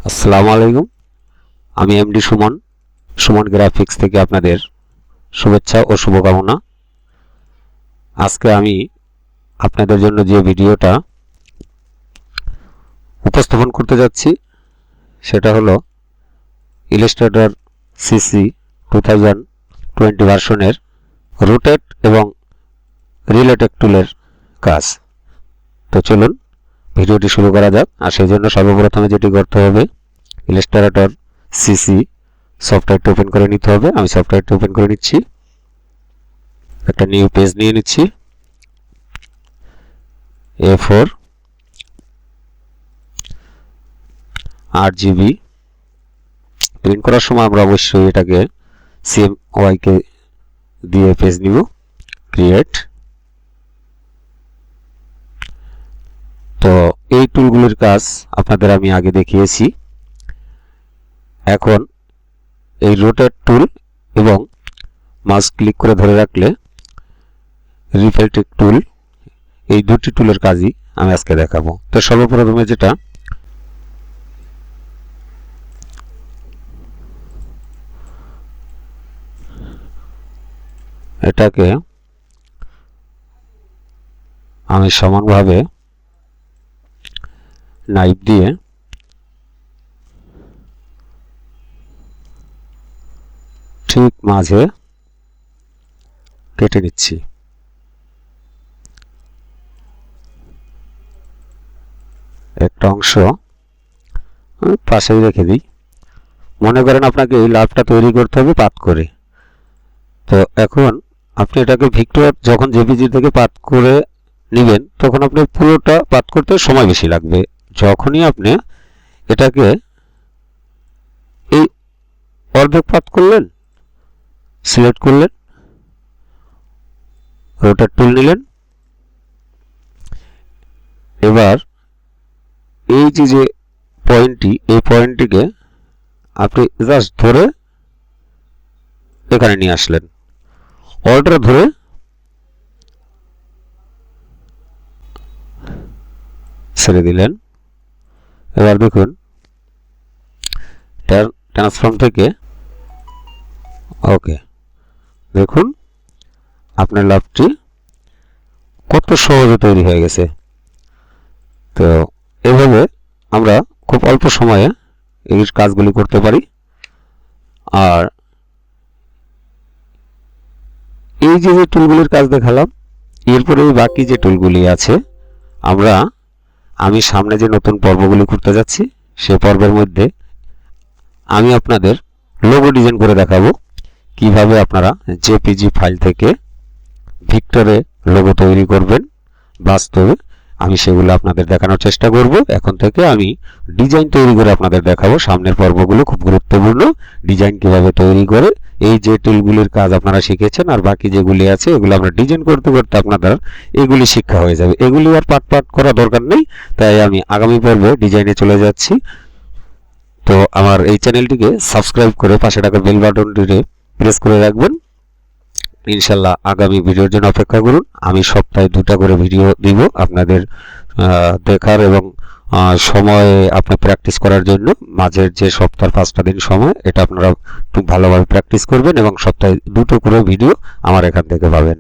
আসসালামু আলাইকুম, আমি এমডি সুমন, সুমন গ্রাফিক্স থেকে আপনাদের শুভেচ্ছা ও শুভকামনা। আজকে আমি আপনাদের জন্য যে ভিডিওটা উপস্থাপন করতে যাচ্ছি সেটা হলো ইলাস্ট্রেটর সিসি 2020 ভার্সনের রোটেট এবং রিলেটেড টুলের কাজ। তো চলুন ভিডিওটি শুরু করা যাক। আর সেই জন্য সর্বপ্রথমে যেটি করতে হবে, ইলাস্ট্রেটর সিসি সফটওয়্যারটি ওপেন করে নিতে হবে। আমি সফটওয়্যারটি ওপেন করে নিচ্ছি, একটা নিউ পেজ নিয়ে নিচ্ছি। A4 8GB প্রিন্ট করার সময় আমরা অবশ্যই এটাকে CMYK কে দিয়ে পেজ নিব। ক্রিয়েট। তো এই টুলগুলির কাজ আপনাদের আমি আগে দেখিয়েছি। এখন এই রোটেট টুল এবং মাউস ক্লিক করে ধরে রাখলে রিফিল টুল, এই দুটি টুলের কাজই আমি আজকে দেখাবো। তো সর্বপ্রথমে যেটা, এটাকে আমি সমানভাবে নাইফ দিয়ে ঠিক মাঝে কেটে নিচ্ছি। একটা অংশ পাশেই রেখে দিই। মনে করেন আপনাকে এই লাভটা তৈরি করতে হবে পাত করে। তো এখন আপনি এটাকে ভিক্টর যখন জেপিজি থেকে পাত করে নেবেন তখন আপনি পুরোটা পাত করতে সময় বেশি লাগবে। যখনই আপনি এটাকে এই অর্ধেক পাত করলেন, সিলেক্ট করলেন, রোটেট টুল নিলেন, এবার এই যে পয়েন্টটি, এই পয়েন্টটিকে আপনি জাস্ট ধরে এখানে নিয়ে আসলেন, অল্টার ধরে ছেড়ে দিলেন। এবার দেখুন ট্রান্সফর্ম থেকে ওকে, দেখুন আপনার লাভটি কত সহজে তৈরি হয়ে গেছে। তো এভাবে আমরা খুব অল্প সময়ে এই কাজগুলি করতে পারি। আর এই যে টুলগুলির কাজ দেখালাম, এরপরে বাকি যে টুলগুলি আছে আমি সামনে যে নতুন পর্বগুলি করতে যাচ্ছি সেই পর্বের মধ্যে আমি আপনাদের লোগো ডিজাইন করে দেখাবো কিভাবে আপনারা জেপিজি ফাইল থেকে ভিক্টরে লোগো তৈরি করবেন। বাস্তবে আমি সেগুলো আপনাদের দেখানোর চেষ্টা করব। এখন থেকে আমি ডিজাইন তৈরি করে আপনাদের দেখাবো। সামনের পর্বগুলো খুব গুরুত্বপূর্ণ, ডিজাইন কিভাবে তৈরি করে। এই যে টুলগুলির কাজ আপনারা শিখেছেন আর বাকি যেগুলি আছে এগুলো আমরা ডিজাইন করতে করতে আপনাদের এগুলি শিক্ষা হয়ে যাবে। এগুলি আর পাট করা দরকার নেই, তাই আমি আগামী পর্বে ডিজাইনে চলে যাচ্ছি। তো আমার এই চ্যানেলটিকে সাবস্ক্রাইব করে পাশে থাকা বেল বাটনটিতে প্রেস করে রাখবেন। ইনশাল্লাহ আগামী ভিডিওর জন্য অপেক্ষা করুন। আমি সপ্তাহে 2টা করে ভিডিও দিব আপনাদের দেখার এবং সময়ে আপনি প্র্যাকটিস করার জন্য। মাঝের যে সপ্তাহের 5টা দিন সময়, এটা আপনারা খুব ভালোভাবে প্র্যাকটিস করবেন এবং সপ্তাহে 2টো করে ভিডিও আমার এখান থেকে পাবেন।